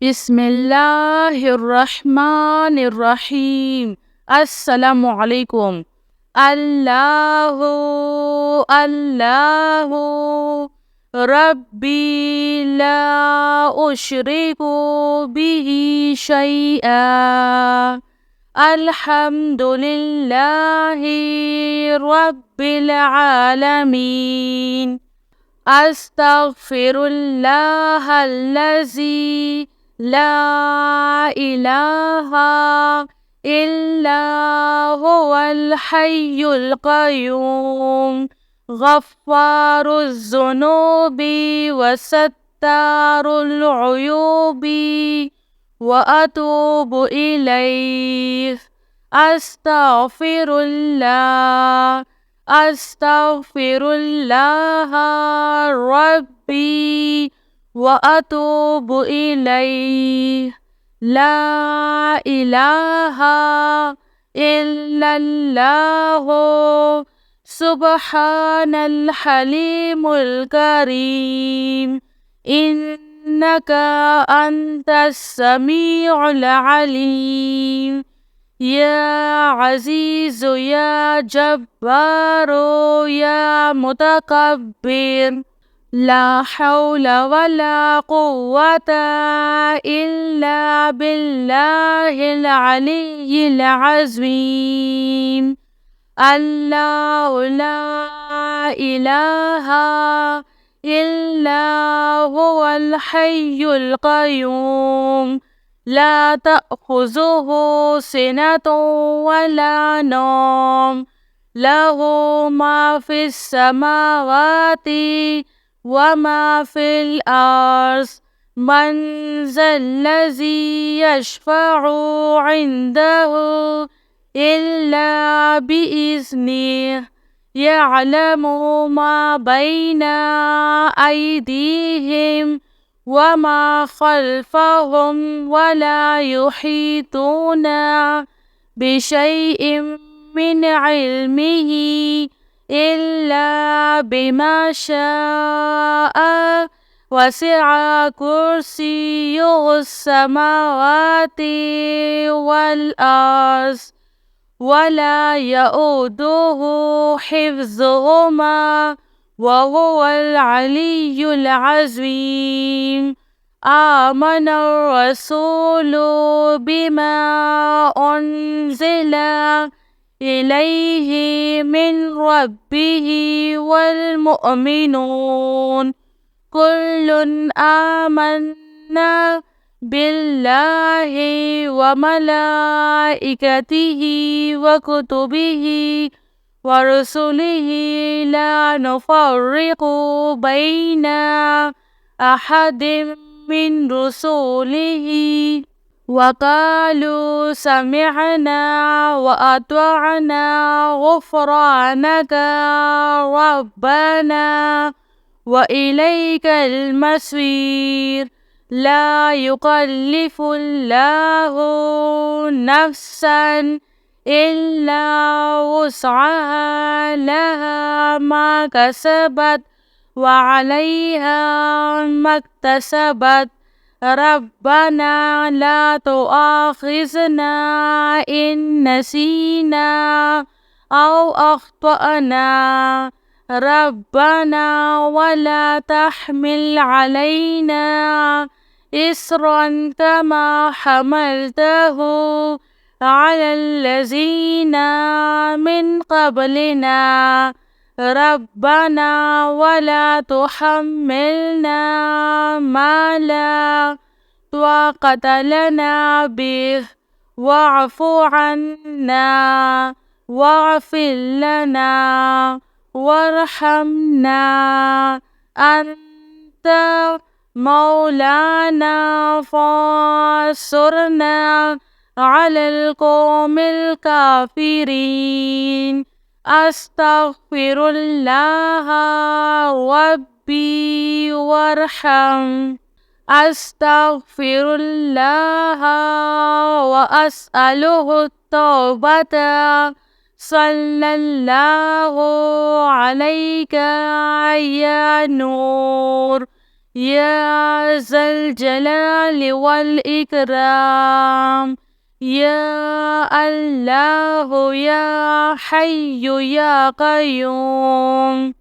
बिस्मिल्लाहिर्रहमानिर्रहीम। अस्सलामु अलैकुम। अल्लाहु अल्लाहु रब्बी ला उशरिकु बिही शैआ। अल्हम्दुलिल्लाहि रब्बिल आलमीन। अस्तगफिरुल्लाहल्लज़ी ला इलाहा इल्ला हुवल हय्युल क़य्यूम गफ़्फ़ारुज़्ज़ुनूबि वसत्तारुल उयूबि व अतूबु इलैह। अस्तगफिरुल्लाह अस्तगफिरुल्लाह रब्बी व अतूबु इलैह। ला इलाहा इल्लल्लाहु सुब्हानल हलीमुल करीम। इन्नका अंतस समीउल अलीम। या अज़ीज़ु या जब्बारो या मुतकब्बिर। ला हौला वला कुव्वता इल्ला बिल्लाहिल अलिय्यिल अज़ीम। अल्लाहु ला इलाहा इल्ला हुवल हय्युल क़य्यूम ला तअख़ुज़ुहु सिनतुन वला नौम लहु मा फ़िस समावाति व मा फ़िल अर्ज़। मन ज़ल्लज़ी यशफ़अु इंदहु इल्ला बिइज़्निह। यअलमु मा बैना अयदीहिम व मा ख़ल्फ़हुम वला युहीतूना बिशैइन मिन इल्मिही इल्ला बिमा शाअ। वसिअ कुर्सियुहुस समावाति वल अर्ज़ वला यऊदुहु हिफ्ज़ुहुमा व हुवल अलिय्युल अज़ीम। आमनर रसूलु बिमा उन्ज़िला इलैहि मिन रब्बिही वल मुअमिनून कुल्लुन आमन्ना बिल्लाहि व मलाइकतिही व कुतुबिही व रुसुलिही ला नुफ़र्रिक़ु बैना अहदिम मिन रुसुलिही व क़ालू समिअना व अतअना ग़ुफ़्रानका रब्बना व इलैकल मसीर। ला युकल्लिफ़ुल्लाहु नफ़्सन इल्ला वुस्अहा लहा मा कसबत व अलैहा मक्तसबत। रब्बना ला तुआख़िज़ना इन नसीना औ अख़्तअना। रब्बना वला तहमिल अलैना इस्रन कमा हमलतहु अलल्लज़ीना मिन क़ब्लिना। रब्बना वला तुहम्मिलना मा ला ताक़त लना बिह वअफ़ु अन्ना वग़फ़िर लना वरहमना अंत मौलाना फ़ांसुरना अलल क़ौमिल काफ़िरीन। अस्तग़फिरुल्लाह रब्बी वरहम। अस्तग़फिरुल्लाह व अस्अलुहु तौबता। सल्लल्लाहु अलैका या नूर يا ذا الجلال والإكرام. يا الله يا حي يا قيوم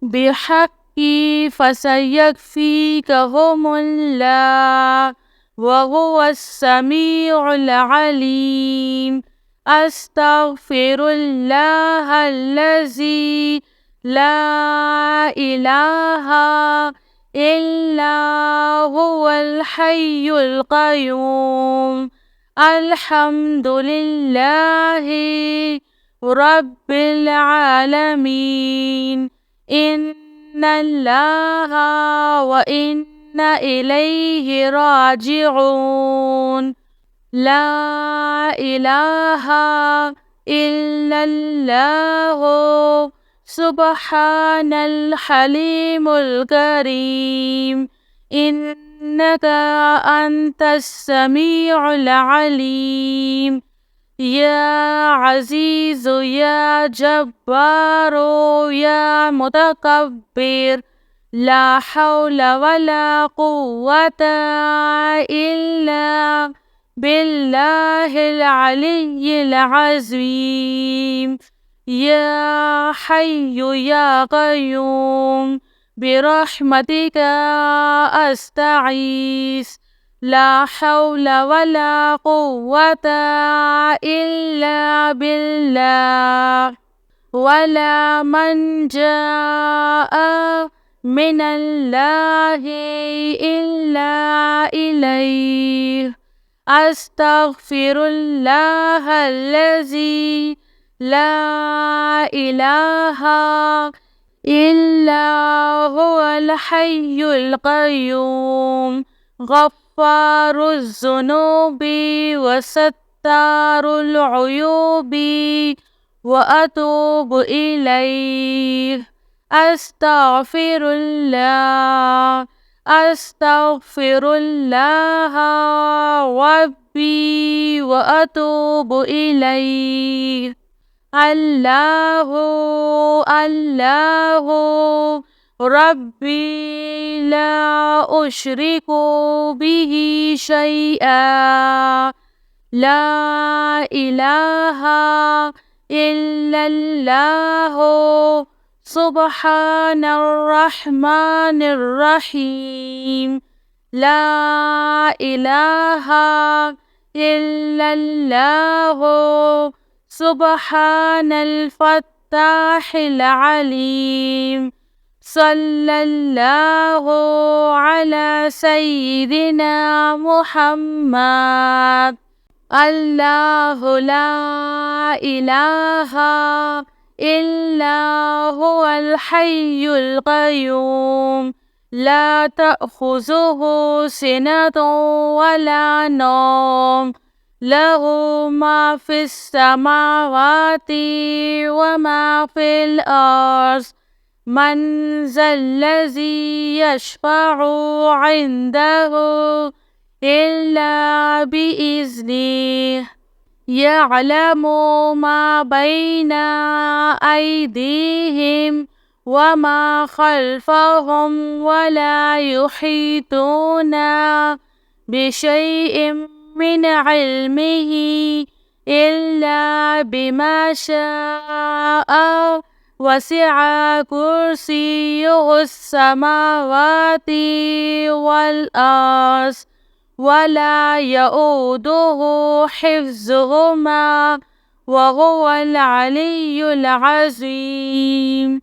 بحقي فسيكفيكهم الله وهو السميع العليم. أستغفر الله الذي لا إله إلا هو الحي القيوم. الحمد لله رب العالمين. إن الله وإنا إليه راجعون. لا إله إلا الله سبحان الحليم الكريم. إنك أنت السميع العليم. يا عزيز يا جبار يا متكبر لا حول ولا قوة إلا بالله العلي العظيم. يا حي يا قيوم برحمتك أستغيث لا حول ولا قوة إلا بالله. ولا من جاء من الله إلا إليه. أستغفر الله الذي لا إله إلا هو الحي القيوم غفار الذنوب وستار العيوب وأتوب إليه. أستغفر الله أستغفر الله ربي وأتوب إليه. الله الله ربي لا أشرك به شيئا. لا إله إلا الله سبحان الرحمن الرحيم. لا إله إلا الله سبحان الفتاح العليم. صلى الله على سيدنا محمد. الله لا إله إلا هو الحي القيوم لا تأخذه سنة ولا نوم له ما في السماوات وما في الأرض. من ذا الذي يشفع عنده إلا بإذنه. يعلم ما بين أيديهم وما خلفهم ولا يحيطون بشيء من علمه إلا بما شاء. وسع كرسيه السماوات والأرض ولا يؤوده حفظهما وهو العلي العظيم.